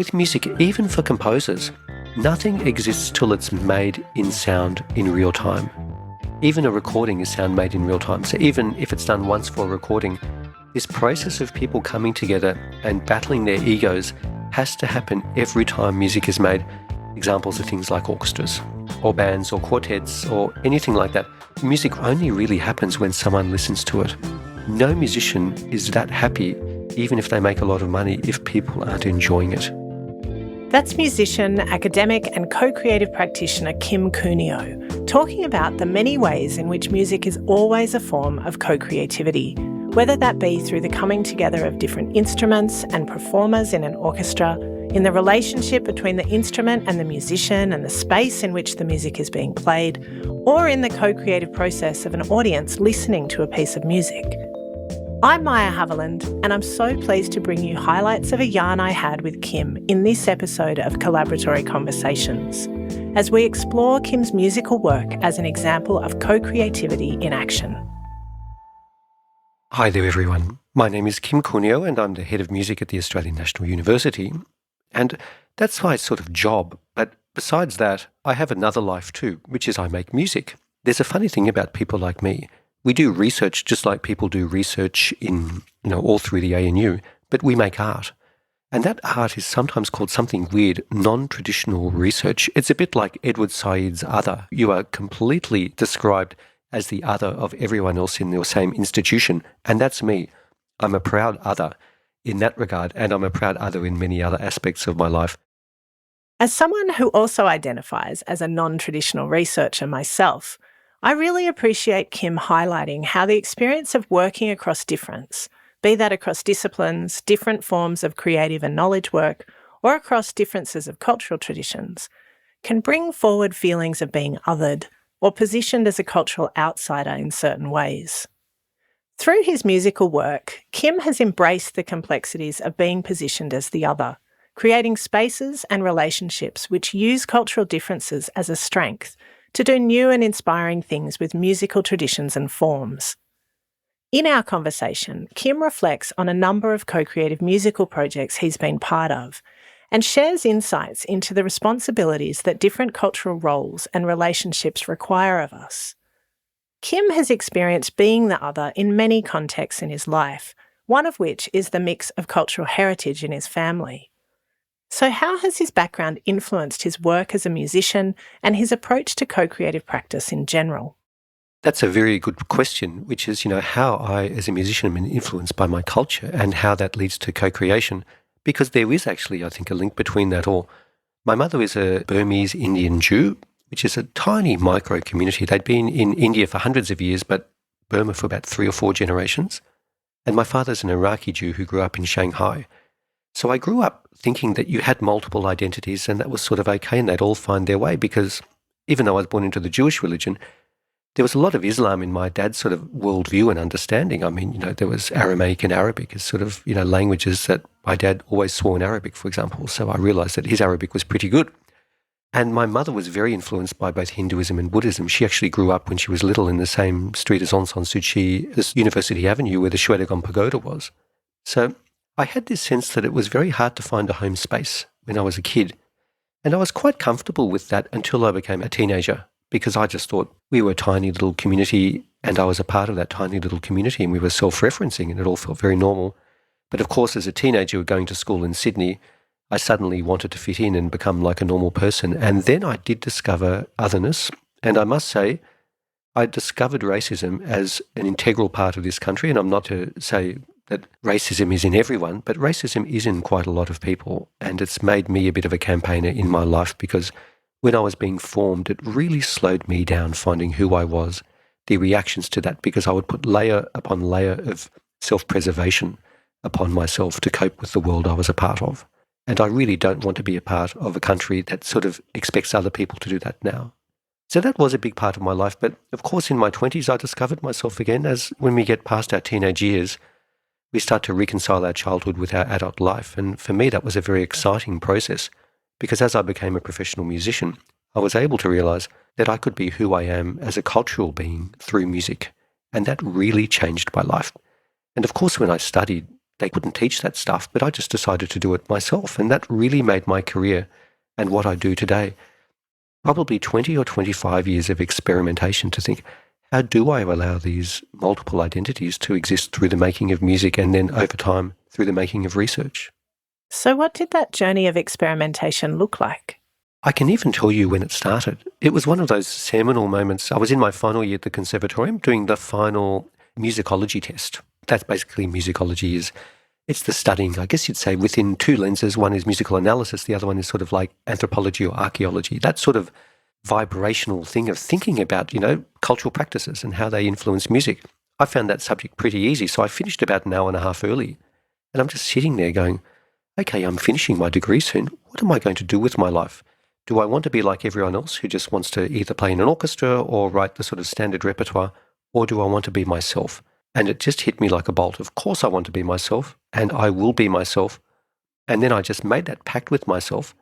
with music, even for composers, nothing exists till it's made in sound in real time. Even a recording is sound made in real time. So even if it's done once for a recording, this process of people coming together and battling their egos has to happen every time music is made. Examples are things like orchestras or bands or quartets or anything like that. Music only really happens when someone listens to it. No musician is that happy, even if they make a lot of money, if people aren't enjoying it. That's musician, academic and co-creative practitioner Kim Cunio, talking about the many ways in which music is always a form of co-creativity, whether that be through the coming together of different instruments and performers in an orchestra, in the relationship between the instrument and the musician and the space in which the music is being played, or in the co-creative process of an audience listening to a piece of music. I'm Maya Haviland, and I'm so pleased to bring you highlights of a yarn I had with Kim in this episode of Collaboratory Conversations, as we explore Kim's musical work as an example of co-creativity in action. Hi there, everyone. My name is Kim Cunio, and I'm the head of music at the Australian National University. And that's my sort of job. But besides that, I have another life too, which is I make music. There's a funny thing about people like me. We do research just like people do research in, all through the ANU, but we make art. And that art is sometimes called something weird, non-traditional research. It's a bit like Edward Said's Other. You are completely described as the other of everyone else in your same institution, and that's me. I'm a proud other in that regard, and I'm a proud other in many other aspects of my life. As someone who also identifies as a non-traditional researcher myself, I really appreciate Kim highlighting how the experience of working across difference, be that across disciplines, different forms of creative and knowledge work, or across differences of cultural traditions, can bring forward feelings of being othered or positioned as a cultural outsider in certain ways. Through his musical work, Kim has embraced the complexities of being positioned as the other, creating spaces and relationships which use cultural differences as a strength to do new and inspiring things with musical traditions and forms. In our conversation, Kim reflects on a number of co-creative musical projects he's been part of and shares insights into the responsibilities that different cultural roles and relationships require of us. Kim has experienced being the other in many contexts in his life, one of which is the mix of cultural heritage in his family. So how has his background influenced his work as a musician and his approach to co-creative practice in general? That's a very good question, which is, how I, as a musician, am influenced by my culture and how that leads to co-creation, because there is actually, I think, a link between that all. My mother is a Burmese Indian Jew, which is a tiny micro community. They'd been in India for hundreds of years, but Burma for about 3 or 4 generations. And my father's an Iraqi Jew who grew up in Shanghai. So I grew up thinking that you had multiple identities and that was sort of okay and they'd all find their way, because even though I was born into the Jewish religion, there was a lot of Islam in my dad's sort of worldview and understanding. I mean, there was Aramaic and Arabic as sort of, languages that my dad always swore in Arabic, for example. So I realized that his Arabic was pretty good. And my mother was very influenced by both Hinduism and Buddhism. She actually grew up when she was little in the same street as Aung San Suu Kyi, as University Avenue, where the Shwedagon Pagoda was. So I had this sense that it was very hard to find a home space when I was a kid. And I was quite comfortable with that until I became a teenager, because I just thought we were a tiny little community and I was a part of that tiny little community and we were self-referencing and it all felt very normal. But of course, as a teenager going to school in Sydney, I suddenly wanted to fit in and become like a normal person. And then I did discover otherness. And I must say, I discovered racism as an integral part of this country. And I'm not to say that racism is in everyone, but racism is in quite a lot of people. And it's made me a bit of a campaigner in my life, because when I was being formed, it really slowed me down finding who I was, the reactions to that, because I would put layer upon layer of self-preservation upon myself to cope with the world I was a part of. And I really don't want to be a part of a country that sort of expects other people to do that now. So that was a big part of my life. But of course, in my 20s, I discovered myself again, as when we get past our teenage years, we start to reconcile our childhood with our adult life. And for me, that was a very exciting process, because as I became a professional musician, I was able to realize that I could be who I am as a cultural being through music. And that really changed my life. And of course, when I studied they couldn't teach that stuff, but I just decided to do it myself. And that really made my career and what I do today probably 20 or 25 years of experimentation to think, how do I allow these multiple identities to exist through the making of music and then over time through the making of research? So, what did that journey of experimentation look like? I can even tell you when it started. It was one of those seminal moments. I was in my final year at the conservatorium doing the final musicology test. That's basically musicology is, it's the studying, I guess you'd say, within two lenses. One is musical analysis, the other one is sort of like anthropology or archaeology. That sort of vibrational thing of thinking about, cultural practices and how they influence music. I found that subject pretty easy, so I finished about an hour and a half early. And I'm just sitting there going, okay, I'm finishing my degree soon. What am I going to do with my life? Do I want to be like everyone else who just wants to either play in an orchestra or write the sort of standard repertoire, or do I want to be myself? And it just hit me like a bolt. Of course I want to be myself, and I will be myself. And then I just made that pact with myself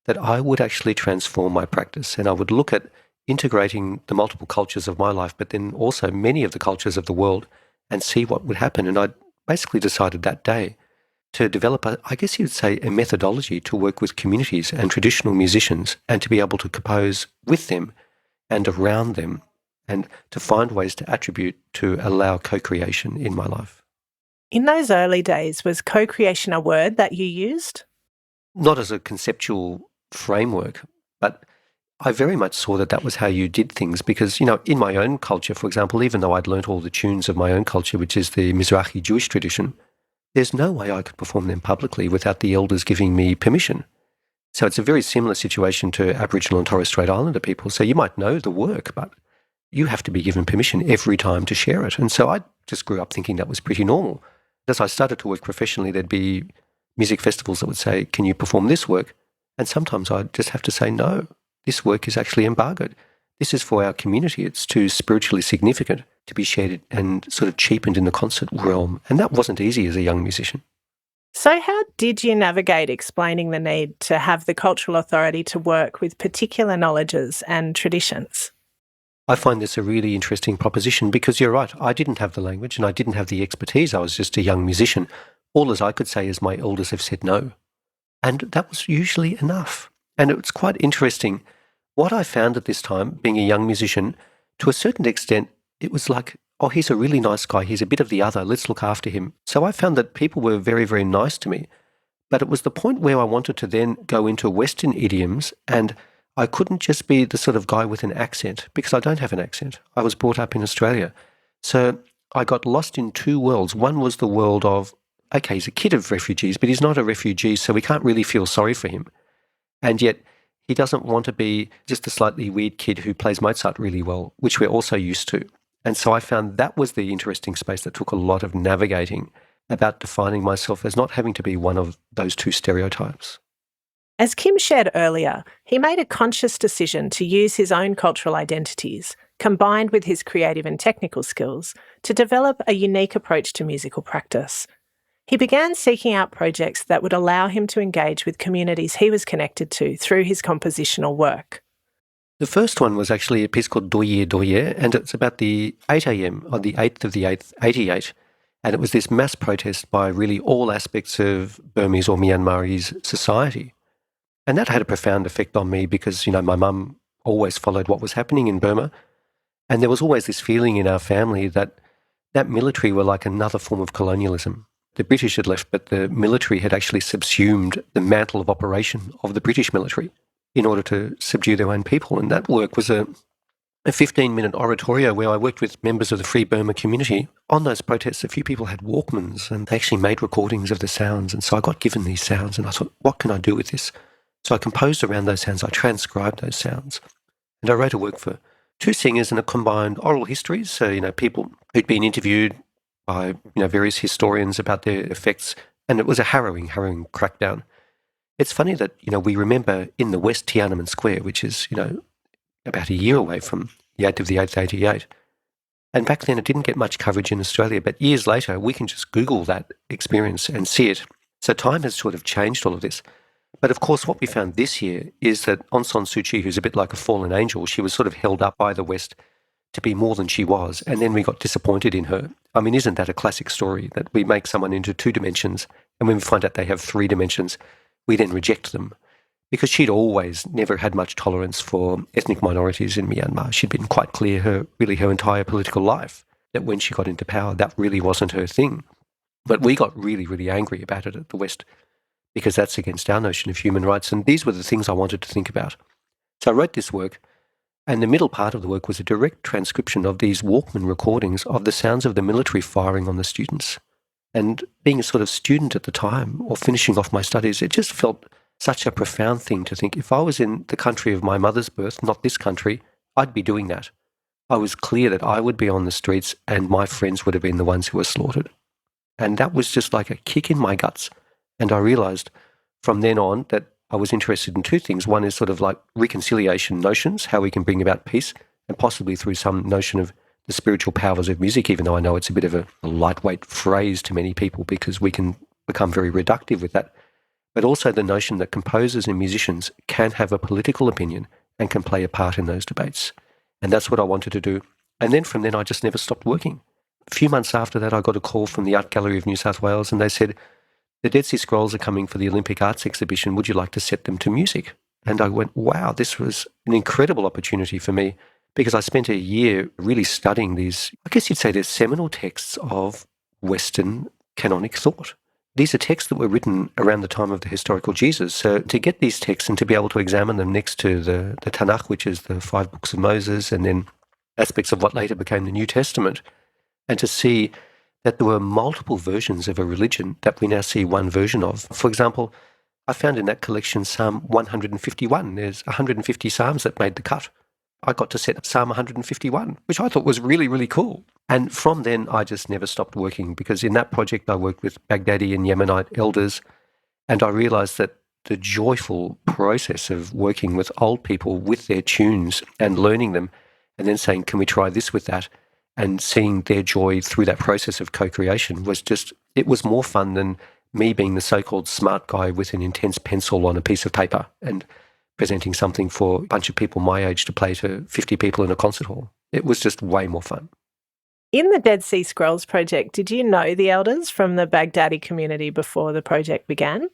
that I would actually transform my practice, and I would look at integrating the multiple cultures of my life, but then also many of the cultures of the world, and see what would happen. And I basically decided that day to develop, I guess you'd say, a methodology to work with communities and traditional musicians and to be able to compose with them and around them and to find ways to attribute to allow co-creation in my life. In those early days, was co-creation a word that you used? Not as a conceptual framework, but I very much saw that was how you did things because, in my own culture, for example, even though I'd learnt all the tunes of my own culture, which is the Mizrahi Jewish tradition, there's no way I could perform them publicly without the elders giving me permission. So it's a very similar situation to Aboriginal and Torres Strait Islander people. So you might know the work, but you have to be given permission every time to share it. And so I just grew up thinking that was pretty normal. As I started to work professionally, there'd be music festivals that would say, can you perform this work? And sometimes I'd just have to say, no, this work is actually embargoed. This is for our community. It's too spiritually significant to be shared and sort of cheapened in the concert realm. And that wasn't easy as a young musician. So how did you navigate explaining the need to have the cultural authority to work with particular knowledges and traditions? I find this a really interesting proposition because you're right. I didn't have the language and I didn't have the expertise. I was just a young musician. All as I could say is my elders have said no. And that was usually enough. And it's quite interesting. What I found at this time, being a young musician, to a certain extent, it was like, oh, he's a really nice guy. He's a bit of the other. Let's look after him. So I found that people were very, very nice to me. But it was the point where I wanted to then go into Western idioms, and I couldn't just be the sort of guy with an accent because I don't have an accent. I was brought up in Australia. So I got lost in two worlds. One was the world of, okay, he's a kid of refugees, but he's not a refugee, so we can't really feel sorry for him. And yet he doesn't want to be just a slightly weird kid who plays Mozart really well, which we're also used to. And so I found that was the interesting space that took a lot of navigating about defining myself as not having to be one of those two stereotypes. As Kim shared earlier, he made a conscious decision to use his own cultural identities, combined with his creative and technical skills, to develop a unique approach to musical practice. He began seeking out projects that would allow him to engage with communities he was connected to through his compositional work. The first one was actually a piece called Doye Doye, and it's about the 8 a.m. on the 8th of the 8th, 88. And it was this mass protest by really all aspects of Burmese or Myanmarese society. And that had a profound effect on me because, my mum always followed what was happening in Burma. And there was always this feeling in our family that that military were like another form of colonialism. The British had left, but the military had actually subsumed the mantle of operation of the British military in order to subdue their own people. And that work was a 15-minute oratorio where I worked with members of the Free Burma community. On those protests, a few people had Walkmans and they actually made recordings of the sounds. And so I got given these sounds and I thought, what can I do with this? So I composed around those sounds. I transcribed those sounds. And I wrote a work for two singers and a combined oral histories. So, people who'd been interviewed by, various historians about their effects. And it was a harrowing crackdown. It's funny that, we remember in the West Tiananmen Square, which is, about a year away from the 8th of the 8th, 88. And back then it didn't get much coverage in Australia, but years later we can just Google that experience and see it. So time has sort of changed all of this. But of course what we found this year is that Aung San Suu Kyi, who's a bit like a fallen angel, she was sort of held up by the West to be more than she was, and then we got disappointed in her. I mean, isn't that a classic story, that we make someone into 2 dimensions, and when we find out they have 3 dimensions, we then reject them? Because she'd always never had much tolerance for ethnic minorities in Myanmar. She'd been quite clear her entire political life that when she got into power, that really wasn't her thing. But we got really, really angry about it at the West, because that's against our notion of human rights. And these were the things I wanted to think about. So I wrote this work, and the middle part of the work was a direct transcription of these Walkman recordings of the sounds of the military firing on the students. And being a sort of student at the time, or finishing off my studies, it just felt such a profound thing to think, if I was in the country of my mother's birth, not this country, I'd be doing that. I was clear that I would be on the streets and my friends would have been the ones who were slaughtered. And that was just like a kick in my guts. And I realized from then on that I was interested in 2 things. One is sort of like reconciliation notions, how we can bring about peace, and possibly through some notion of the spiritual powers of music, even though I know it's a bit of a lightweight phrase to many people because we can become very reductive with that. But also the notion that composers and musicians can have a political opinion and can play a part in those debates. And that's what I wanted to do. And then from then, I just never stopped working. A few months after that, I got a call from the Art Gallery of New South Wales, and they said, the Dead Sea Scrolls are coming for the Olympic Arts exhibition. Would you like to set them to music? And I went, wow, this was an incredible opportunity for me, because I spent a year really studying these, I guess you'd say they're seminal texts of Western canonic thought. These are texts that were written around the time of the historical Jesus. So to get these texts and to be able to examine them next to the Tanakh, which is the 5 books of Moses, and then aspects of what later became the New Testament, and to see that there were multiple versions of a religion that we now see one version of. For example, I found in that collection Psalm 151. There's 150 psalms that made the cut. I got to set up Psalm 151, which I thought was really, really cool. And from then, I just never stopped working, because in that project, I worked with Baghdadi and Yemenite elders, and I realized that the joyful process of working with old people with their tunes and learning them, and then saying, can we try this with that? And seeing their joy through that process of co-creation was just, it was more fun than me being the so-called smart guy with an intense pencil on a piece of paper and presenting something for a bunch of people my age to play to 50 people in a concert hall. It was just way more fun. In the Dead Sea Scrolls project, did you know the elders from the Baghdadi community before the project began?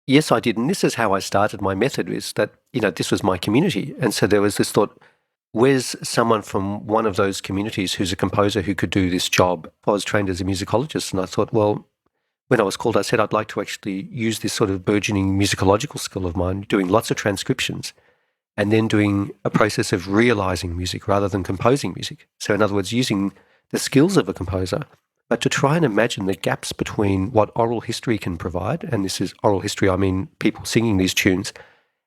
Yes, I did. And this is how I started my method, is that, this was my community. And so there was this thought, where's someone from one of those communities who's a composer who could do this job? I was trained as a musicologist, and I thought, well, when I was called, I said I'd like to actually use this sort of burgeoning musicological skill of mine, doing lots of transcriptions, and then doing a process of realizing music rather than composing music. So in other words, using the skills of a composer, but to try and imagine the gaps between what oral history can provide, and this is oral history, I mean people singing these tunes,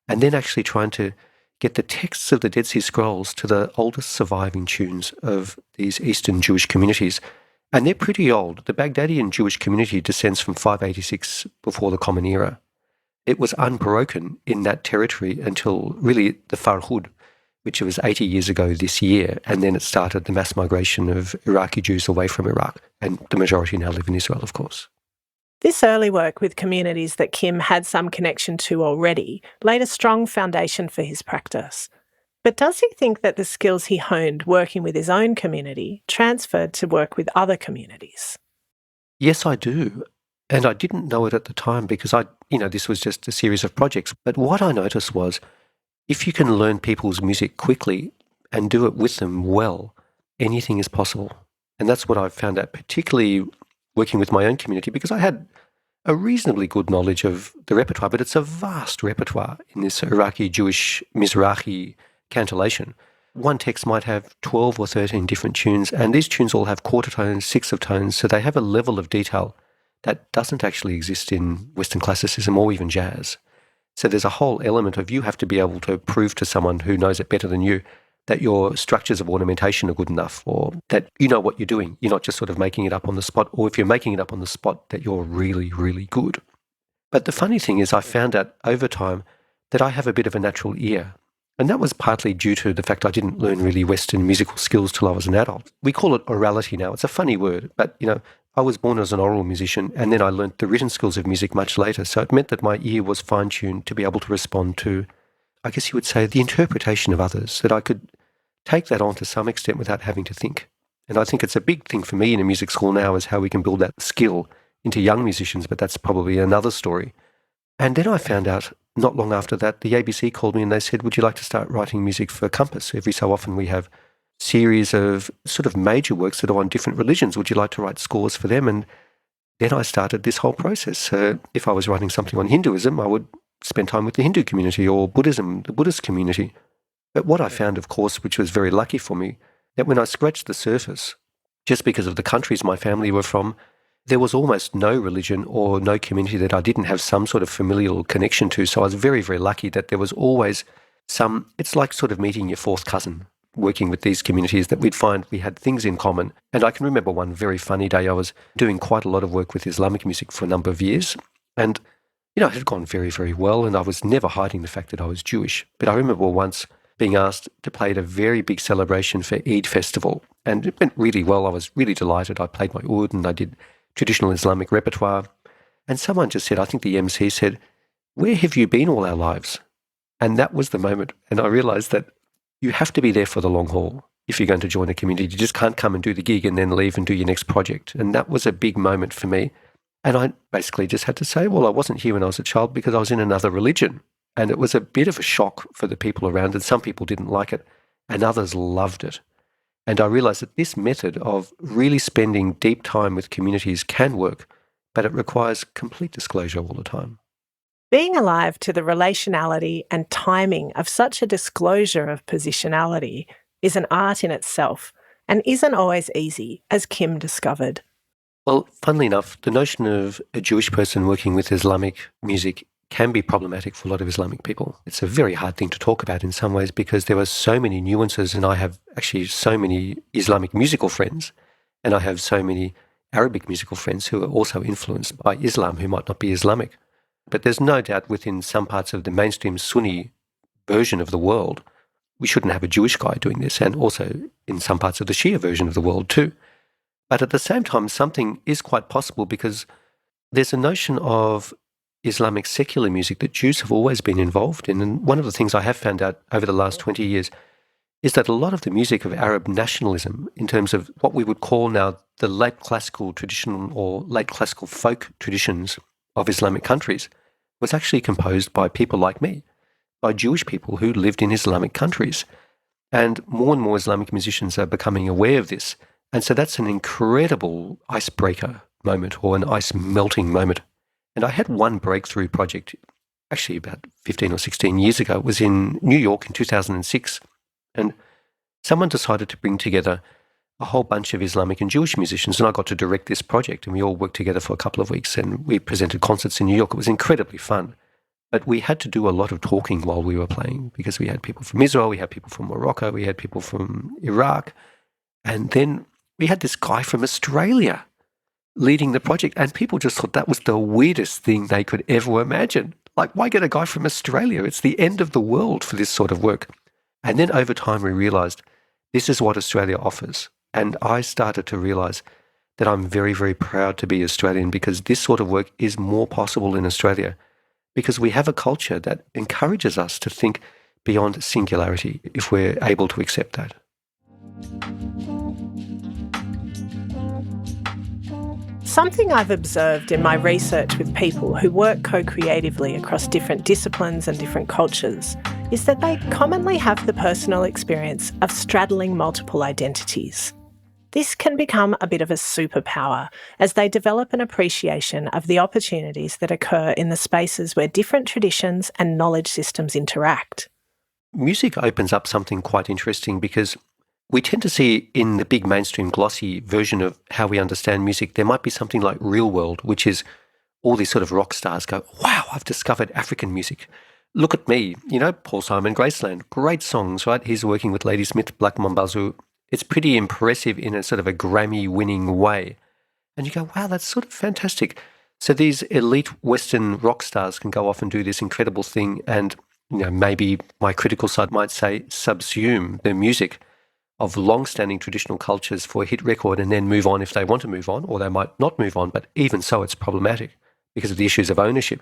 and then actually trying to get the texts of the Dead Sea Scrolls to the oldest surviving tunes of these Eastern Jewish communities. And they're pretty old. The Baghdadian Jewish community descends from 586 before the Common Era. It was unbroken in that territory until really the Farhud, which was 80 years ago this year, and then it started the mass migration of Iraqi Jews away from Iraq, and the majority now live in Israel, of course. This early work with communities that Kim had some connection to already laid a strong foundation for his practice. But does he think that the skills he honed working with his own community transferred to work with other communities? Yes, I do. And I didn't know it at the time because this was just a series of projects. But what I noticed was, if you can learn people's music quickly and do it with them well, anything is possible. And that's what I've found out, particularly working with my own community, because I had a reasonably good knowledge of the repertoire, but it's a vast repertoire in this Iraqi Jewish Mizrahi cantillation. One text might have 12 or 13 different tunes, and these tunes all have quarter tones, sixth of tones, so they have a level of detail that doesn't actually exist in Western classicism or even jazz. So there's a whole element of you have to be able to prove to someone who knows it better than you that your structures of ornamentation are good enough, or that you know what you're doing. You're not just sort of making it up on the spot, or if you're making it up on the spot, that you're really, really good. But the funny thing is I found out over time that I have a bit of a natural ear. And that was partly due to the fact I didn't learn really Western musical skills till I was an adult. We call it orality now. It's a funny word, but, I was born as an oral musician, and then I learnt the written skills of music much later. So it meant that my ear was fine-tuned to be able to respond to, I guess you would say, the interpretation of others, that I could take that on to some extent without having to think. And I think it's a big thing for me in a music school now is how we can build that skill into young musicians, but that's probably another story. And then I found out not long after that, the ABC called me and they said, would you like to start writing music for Compass? Every so often we have series of sort of major works that are on different religions. Would you like to write scores for them? And then I started this whole process. If I was writing something on Hinduism, I would spend time with the Hindu community, or Buddhism, the Buddhist community. But what I found, of course, which was very lucky for me, that when I scratched the surface, just because of the countries my family were from, there was almost no religion or no community that I didn't have some sort of familial connection to. So I was very, very lucky that there was always it's like sort of meeting your fourth cousin, working with these communities, that we'd find we had things in common. And I can remember one very funny day, I was doing quite a lot of work with Islamic music for a number of years. And, it had gone very, very well. And I was never hiding the fact that I was Jewish. But I remember once being asked to play at a very big celebration for Eid festival. And it went really well. I was really delighted. I played my oud and I did traditional Islamic repertoire. And someone just said, I think the MC said, where have you been all our lives? And that was the moment. And I realized that you have to be there for the long haul if you're going to join a community. You just can't come and do the gig and then leave and do your next project. And that was a big moment for me. And I basically just had to say, well, I wasn't here when I was a child because I was in another religion. And it was a bit of a shock for the people around. And some people didn't like it and others loved it. And I realized that this method of really spending deep time with communities can work, but it requires complete disclosure all the time. Being alive to the relationality and timing of such a disclosure of positionality is an art in itself and isn't always easy, as Kim discovered. Well, funnily enough, the notion of a Jewish person working with Islamic music can be problematic for a lot of Islamic people. It's a very hard thing to talk about in some ways because there are so many nuances, and I have actually so many Islamic musical friends, and I have so many Arabic musical friends who are also influenced by Islam who might not be Islamic. But there's no doubt within some parts of the mainstream Sunni version of the world, we shouldn't have a Jewish guy doing this, and also in some parts of the Shia version of the world too. But at the same time, something is quite possible because there's a notion of Islamic secular music that Jews have always been involved in. And one of the things I have found out over the last 20 years is that a lot of the music of Arab nationalism, in terms of what we would call now the late classical tradition or late classical folk traditions of Islamic countries, was actually composed by people like me, by Jewish people who lived in Islamic countries. And more Islamic musicians are becoming aware of this. And so that's an incredible icebreaker moment or an ice melting moment. And I had one breakthrough project, actually about 15 or 16 years ago. It was in New York in 2006. And someone decided to bring together a whole bunch of Islamic and Jewish musicians. And I got to direct this project. And we all worked together for a couple of weeks. And we presented concerts in New York. It was incredibly fun. But we had to do a lot of talking while we were playing because we had people from Israel, we had people from Morocco, we had people from Iraq. And then we had this guy from Australia leading the project, and people just thought that was the weirdest thing they could ever imagine. Like, why get a guy from Australia? It's the end of the world for this sort of work. And then over time we realised this is what Australia offers. And I started to realise that I'm very, very proud to be Australian because this sort of work is more possible in Australia because we have a culture that encourages us to think beyond singularity if we're able to accept that. Something I've observed in my research with people who work co-creatively across different disciplines and different cultures is that they commonly have the personal experience of straddling multiple identities. This can become a bit of a superpower as they develop an appreciation of the opportunities that occur in the spaces where different traditions and knowledge systems interact. Music opens up something quite interesting because we tend to see in the big mainstream glossy version of how we understand music, there might be something like Real World, which is all these sort of rock stars go, wow, I've discovered African music. Look at me, Paul Simon, Graceland, great songs, right? He's working with Ladysmith, Black Mambazo. It's pretty impressive in a sort of a Grammy-winning way. And you go, wow, that's sort of fantastic. So these elite Western rock stars can go off and do this incredible thing and, maybe my critical side might say subsume the music of long-standing traditional cultures for a hit record and then move on if they want to move on, or they might not move on, but even so it's problematic because of the issues of ownership.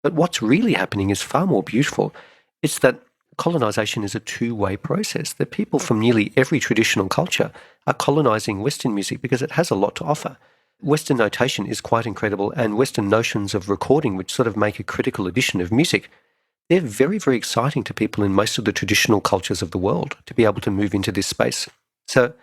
But what's really happening is far more beautiful. It's that colonisation is a two-way process. The people from nearly every traditional culture are colonising Western music because it has a lot to offer. Western notation is quite incredible, and Western notions of recording, which sort of make a critical edition of music, they're very, very exciting to people in most of the traditional cultures of the world to be able to move into this space. So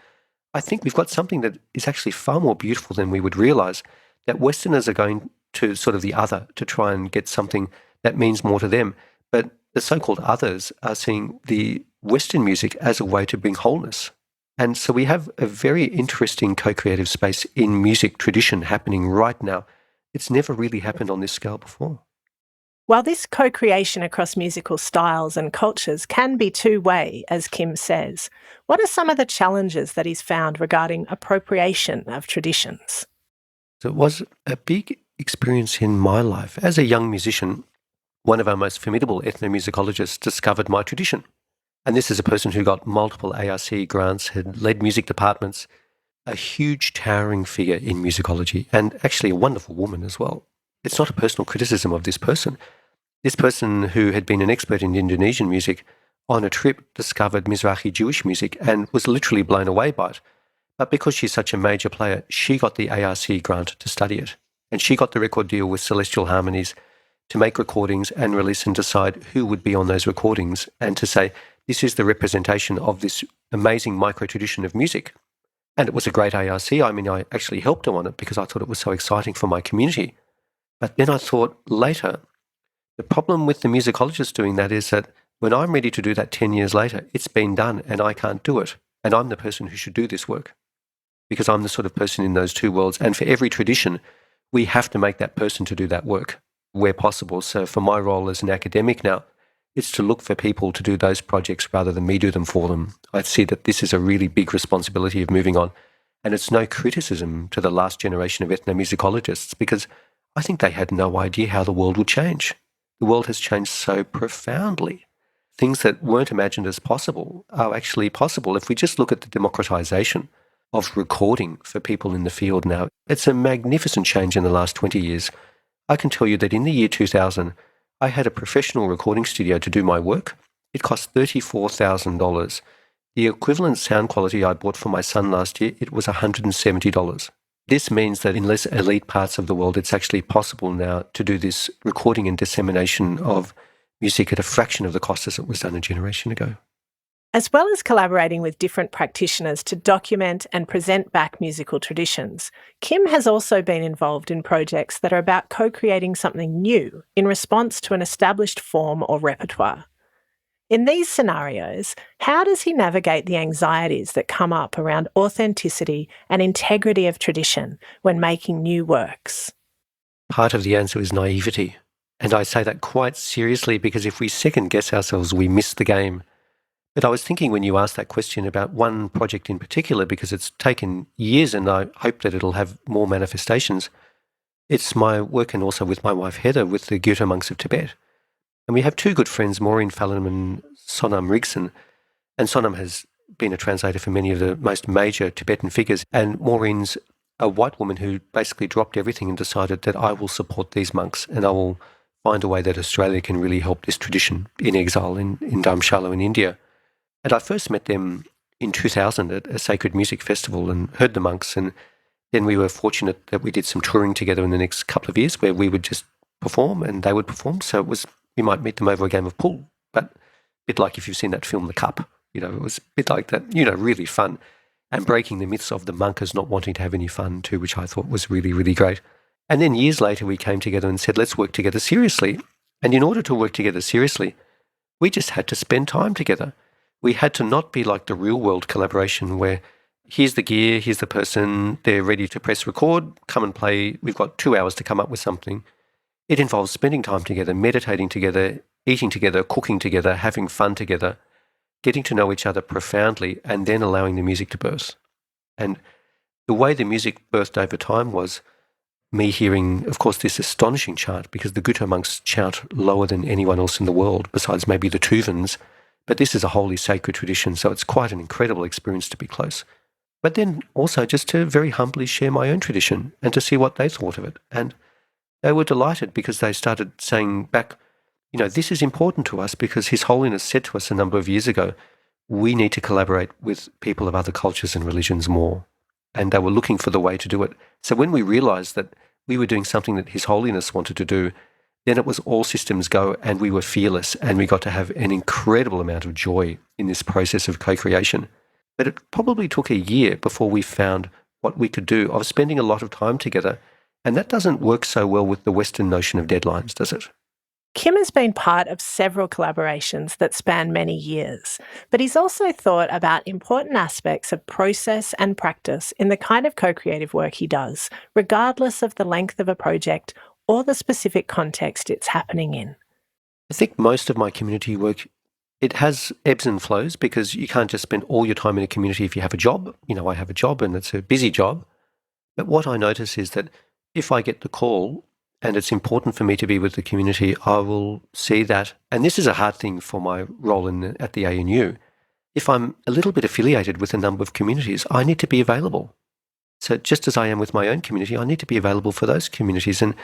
I think we've got something that is actually far more beautiful than we would realise, that Westerners are going to sort of the other to try and get something that means more to them. But the so-called others are seeing the Western music as a way to bring wholeness. And so we have a very interesting co-creative space in music tradition happening right now. It's never really happened on this scale before. While this co-creation across musical styles and cultures can be two-way, as Kim says, what are some of the challenges that he's found regarding appropriation of traditions? So it was a big experience in my life. As a young musician, one of our most formidable ethnomusicologists discovered my tradition. And this is a person who got multiple ARC grants, had led music departments, a huge towering figure in musicology, and actually a wonderful woman as well. It's not a personal criticism of this person. This person, who had been an expert in Indonesian music, on a trip discovered Mizrahi Jewish music and was literally blown away by it. But because she's such a major player, she got the ARC grant to study it. And she got the record deal with Celestial Harmonies to make recordings and release and decide who would be on those recordings, and to say, this is the representation of this amazing micro-tradition of music. And it was a great ARC. I mean, I actually helped her on it because I thought it was so exciting for my community. But then I thought later, the problem with the musicologist doing that is that when I'm ready to do that 10 years later, it's been done and I can't do it. And I'm the person who should do this work because I'm the sort of person in those two worlds. And for every tradition, we have to make that person to do that work where possible. So for my role as an academic now, it's to look for people to do those projects rather than me do them for them. I see that this is a really big responsibility of moving on. And it's no criticism to the last generation of ethnomusicologists because I think they had no idea how the world would change. The world has changed so profoundly. Things that weren't imagined as possible are actually possible. If we just look at the democratization of recording for people in the field now, it's a magnificent change in the last 20 years. I can tell you that in the year 2000, I had a professional recording studio to do my work. It cost $34,000. The equivalent sound quality I bought for my son last year, it was $170. This means that in less elite parts of the world, it's actually possible now to do this recording and dissemination of music at a fraction of the cost as it was done a generation ago. As well as collaborating with different practitioners to document and present back musical traditions, Kim has also been involved in projects that are about co-creating something new in response to an established form or repertoire. In these scenarios, how does he navigate the anxieties that come up around authenticity and integrity of tradition when making new works? Part of the answer is naivety. And I say that quite seriously because if we second guess ourselves, we miss the game. But I was thinking when you asked that question about one project in particular, because it's taken years and I hope that it'll have more manifestations. It's my work, and also with my wife Heather, with the Gyuto monks of Tibet. And we have two good friends, Maureen Fallon and Sonam Rigson. And Sonam has been a translator for many of the most major Tibetan figures. And Maureen's a white woman who basically dropped everything and decided that I will support these monks and I will find a way that Australia can really help this tradition in exile in Dharamshala in India. And I first met them in 2000 at a sacred music festival and heard the monks. And then we were fortunate that we did some touring together in the next couple of years where we would just perform and they would perform. So it was, we might meet them over a game of pool, but a bit like if you've seen that film, The Cup, it was a bit like that, really fun. And breaking the myths of the monk as not wanting to have any fun too, which I thought was really, really great. And then years later, we came together and said, let's work together seriously. And in order to work together seriously, we just had to spend time together. We had to not be like the real world collaboration where here's the gear, here's the person, they're ready to press record, come and play, we've got 2 hours to come up with something. It involves spending time together, meditating together, eating together, cooking together, having fun together, getting to know each other profoundly, and then allowing the music to burst. And the way the music birthed over time was me hearing, of course, this astonishing chant, because the Gyuto monks chant lower than anyone else in the world, besides maybe the Tuvans. But this is a wholly sacred tradition, so it's quite an incredible experience to be close. But then also just to very humbly share my own tradition and to see what they thought of it. And they were delighted because they started saying back, This is important to us because His Holiness said to us a number of years ago, we need to collaborate with people of other cultures and religions more. And they were looking for the way to do it. So when we realized that we were doing something that His Holiness wanted to do, then it was all systems go, and we were fearless, and we got to have an incredible amount of joy in this process of co-creation. But it probably took a year before we found what we could do of spending a lot of time together. And that doesn't work so well with the Western notion of deadlines, does it? Kim has been part of several collaborations that span many years, but he's also thought about important aspects of process and practice in the kind of co-creative work he does, regardless of the length of a project or the specific context it's happening in. I think most of my community work, it has ebbs and flows because you can't just spend all your time in a community if you have a job. I have a job and it's a busy job. But what I notice is that if I get the call and it's important for me to be with the community, I will see that. And this is a hard thing for my role at the ANU. If I'm a little bit affiliated with a number of communities, I need to be available. So just as I am with my own community, I need to be available for those communities. And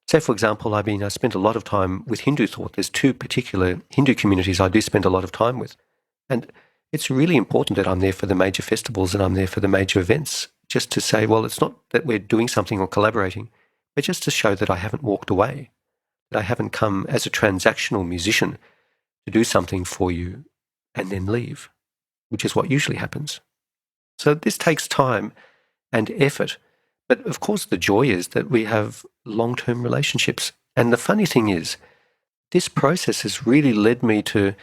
say, for example, I spent a lot of time with Hindu thought. There's two particular Hindu communities I do spend a lot of time with. And it's really important that I'm there for the major festivals and I'm there for the major events, just to say, well, it's not that we're doing something or collaborating, but just to show that I haven't walked away, that I haven't come as a transactional musician to do something for you and then leave, which is what usually happens. So this takes time and effort. But of course, the joy is that we have long-term relationships. And the funny thing is, this process has really led me to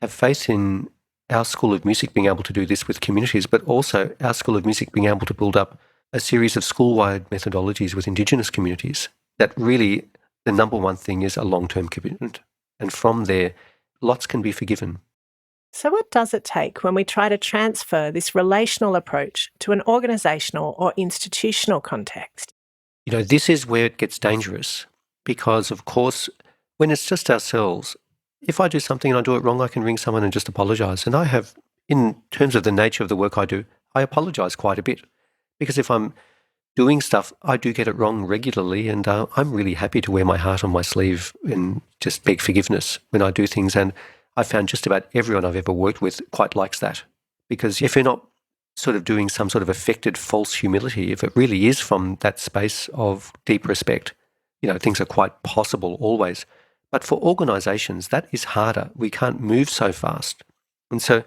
have faith in our School of Music being able to do this with communities, but also our School of Music being able to build up a series of school-wide methodologies with Indigenous communities. That really, the number one thing is a long-term commitment. And from there, lots can be forgiven. So what does it take when we try to transfer this relational approach to an organisational or institutional context? This is where it gets dangerous because, of course, when it's just ourselves, if I do something and I do it wrong, I can ring someone and just apologise. And I have, in terms of the nature of the work I do, I apologise quite a bit because if I'm doing stuff, I do get it wrong regularly, and I'm really happy to wear my heart on my sleeve and just beg forgiveness when I do things. And I found just about everyone I've ever worked with quite likes that, because if you're not sort of doing some sort of affected false humility, if it really is from that space of deep respect, things are quite possible always. But for organisations, that is harder. We can't move so fast. And so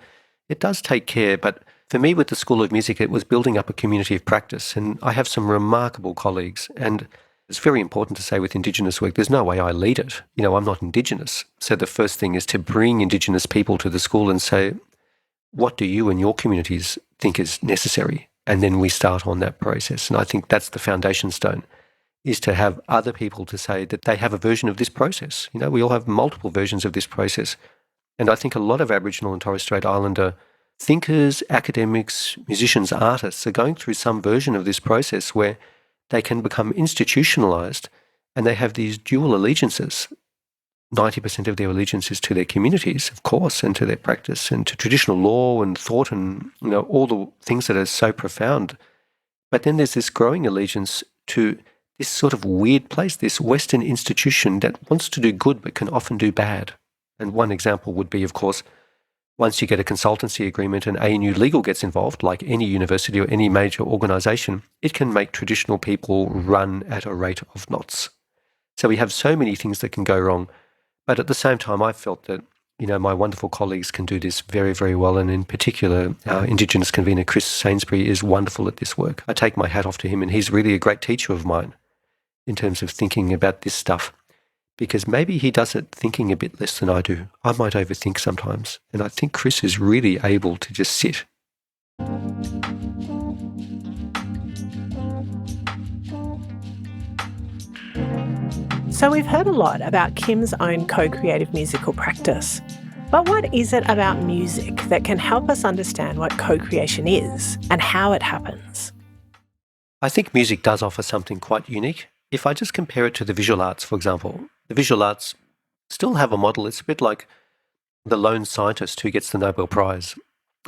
it does take care. But for me, with the School of Music, it was building up a community of practice. And I have some remarkable colleagues. And it's very important to say with Indigenous work, there's no way I lead it. I'm not Indigenous. So the first thing is to bring Indigenous people to the school and say, what do you and your communities think is necessary? And then we start on that process. And I think that's the foundation stone, is to have other people to say that they have a version of this process. We all have multiple versions of this process. And I think a lot of Aboriginal and Torres Strait Islander thinkers, academics, musicians, artists are going through some version of this process where they can become institutionalized and they have these dual allegiances. 90% of their allegiance is to their communities, of course, and to their practice and to traditional law and thought and, all the things that are so profound. But then there's this growing allegiance to this sort of weird place, this Western institution that wants to do good but can often do bad. And one example would be, of course, once you get a consultancy agreement and ANU Legal gets involved, like any university or any major organisation, it can make traditional people run at a rate of knots. So we have so many things that can go wrong. But at the same time, I felt that, my wonderful colleagues can do this very, very well. And in particular, our Indigenous convener, Chris Sainsbury, is wonderful at this work. I take my hat off to him, and he's really a great teacher of mine in terms of thinking about this stuff, because maybe he does it thinking a bit less than I do. I might overthink sometimes. And I think Chris is really able to just sit. So we've heard a lot about Kim's own co-creative musical practice. But what is it about music that can help us understand what co-creation is and how it happens? I think music does offer something quite unique. If I just compare it to the visual arts, for example, the visual arts still have a model. It's a bit like the lone scientist who gets the Nobel Prize.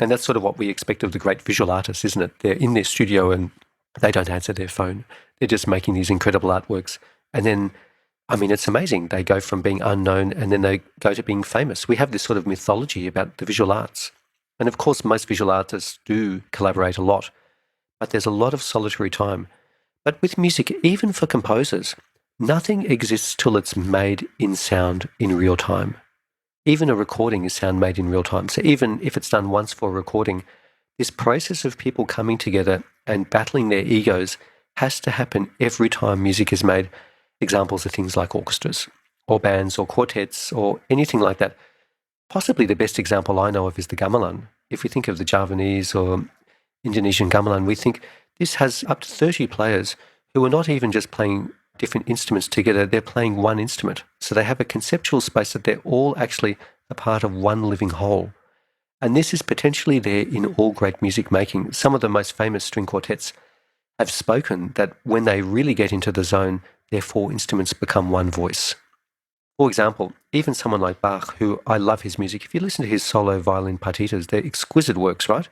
And that's sort of what we expect of the great visual artists, isn't it? They're in their studio and they don't answer their phone. They're just making these incredible artworks. And then I mean, it's amazing. They go from being unknown and then they go to being famous. We have this sort of mythology about the visual arts. And of course, most visual artists do collaborate a lot, but there's a lot of solitary time. But with music, even for composers, nothing exists till it's made in sound in real time. Even a recording is sound made in real time. So even if it's done once for a recording, this process of people coming together and battling their egos has to happen every time music is made. Examples are things like orchestras or bands or quartets or anything like that. Possibly the best example I know of is the gamelan. If we think of the Javanese or Indonesian gamelan, we think this has up to 30 players who are not even just playing different instruments together, they're playing one instrument. So they have a conceptual space that they're all actually a part of one living whole. And this is potentially there in all great music making. Some of the most famous string quartets have spoken that when they really get into the zone, their four instruments become one voice. For example, even someone like Bach, who I love his music, if you listen to his solo violin partitas, they're exquisite works, right?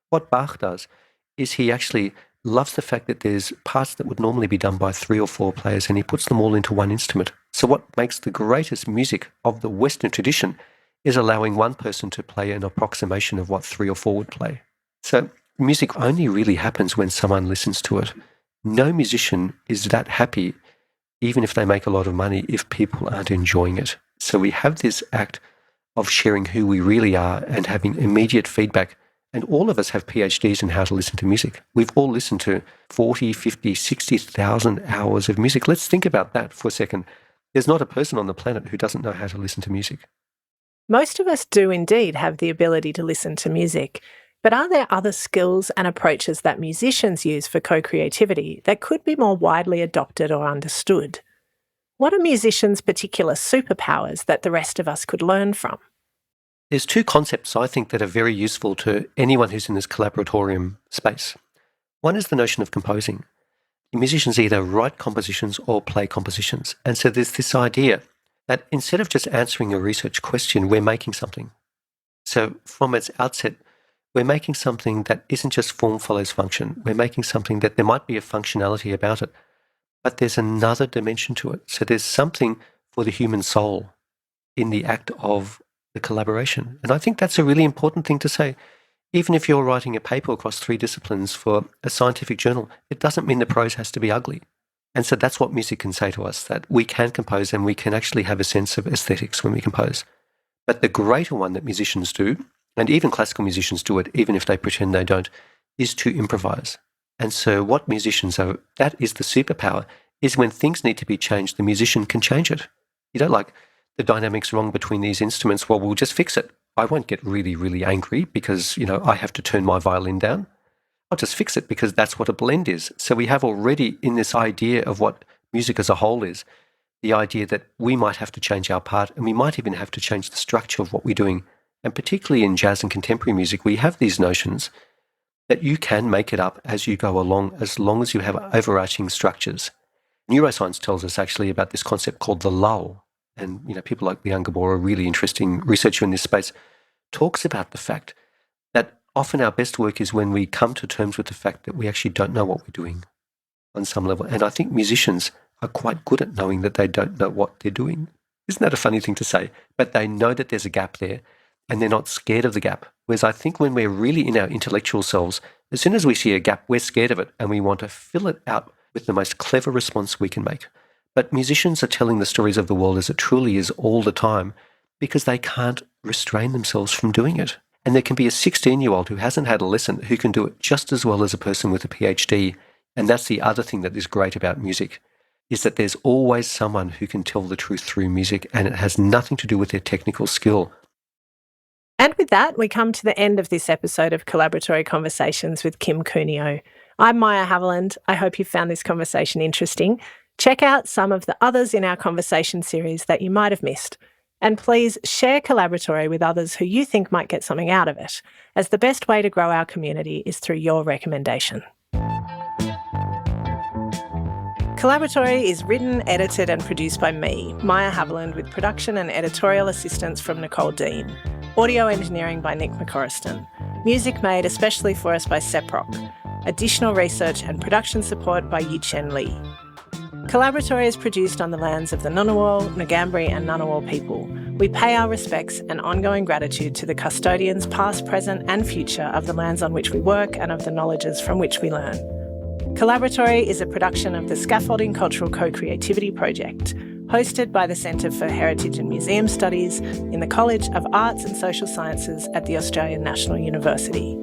What Bach does is he actually loves the fact that there's parts that would normally be done by 3 or 4 players and he puts them all into one instrument. So what makes the greatest music of the Western tradition is allowing one person to play an approximation of what 3 or 4 would play. So music only really happens when someone listens to it. No musician is that happy, even if they make a lot of money, if people aren't enjoying it. So we have this act of sharing who we really are and having immediate feedback. And all of us have PhDs in how to listen to music. We've all listened to 40, 50, 60,000 hours of music. Let's think about that for a second. There's not a person on the planet who doesn't know how to listen to music. Most of us do indeed have the ability to listen to music. But are there other skills and approaches that musicians use for co-creativity that could be more widely adopted or understood? What are musicians' particular superpowers that the rest of us could learn from? There's 2 concepts I think that are very useful to anyone who's in this collaboratorium space. One is the notion of composing. Musicians either write compositions or play compositions. And so there's this idea that instead of just answering a research question, we're making something. So from its outset, we're making something that isn't just form follows function. We're making something that there might be a functionality about it, but there's another dimension to it. So there's something for the human soul in the act of the collaboration. And I think that's a really important thing to say. Even if you're writing a paper across 3 disciplines for a scientific journal, it doesn't mean the prose has to be ugly. And so that's what music can say to us, that we can compose and we can actually have a sense of aesthetics when we compose. But the greater one that musicians do, and even classical musicians do it, even if they pretend they don't, is to improvise. And so what musicians are, that is the superpower, is when things need to be changed, the musician can change it. You know, like the dynamics wrong between these instruments, well, we'll just fix it. I won't get really, really angry because, I have to turn my violin down. I'll just fix it because that's what a blend is. So we have already in this idea of what music as a whole is, the idea that we might have to change our part and we might even have to change the structure of what we're doing. And particularly in jazz and contemporary music, we have these notions that you can make it up as you go along as long as you have overarching structures. Neuroscience tells us actually about this concept called the lull. And people like Leon Gabor, a really interesting researcher in this space, talks about the fact that often our best work is when we come to terms with the fact that we actually don't know what we're doing on some level. And I think musicians are quite good at knowing that they don't know what they're doing. Isn't that a funny thing to say? But they know that there's a gap there and they're not scared of the gap. Whereas I think when we're really in our intellectual selves, as soon as we see a gap, we're scared of it and we want to fill it out with the most clever response we can make. But musicians are telling the stories of the world as it truly is all the time because they can't restrain themselves from doing it. And there can be a 16-year-old who hasn't had a lesson who can do it just as well as a person with a PhD. And that's the other thing that is great about music, is that there's always someone who can tell the truth through music and it has nothing to do with their technical skill. And with that, we come to the end of this episode of Collaboratory Conversations with Kim Cunio. I'm Maya Haviland. I hope you found this conversation interesting. Check out some of the others in our conversation series that you might have missed. And please share Collaboratory with others who you think might get something out of it, as the best way to grow our community is through your recommendation. Collaboratory is written, edited and produced by me, Maya Haviland, with production and editorial assistance from Nicole Dean. Audio engineering by Nick McCorriston. Music made especially for us by Seprock. Additional research and production support by Yichen Li. Collaboratory is produced on the lands of the Ngunnawal, Ngambri and Ngunnawal people. We pay our respects and ongoing gratitude to the custodians past, present and future of the lands on which we work and of the knowledges from which we learn. Collaboratory is a production of the Scaffolding Cultural Co-Creativity Project, hosted by the Centre for Heritage and Museum Studies in the College of Arts and Social Sciences at the Australian National University.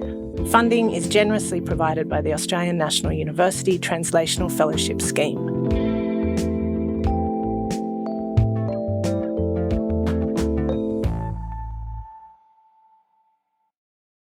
Funding is generously provided by the Australian National University Translational Fellowship Scheme.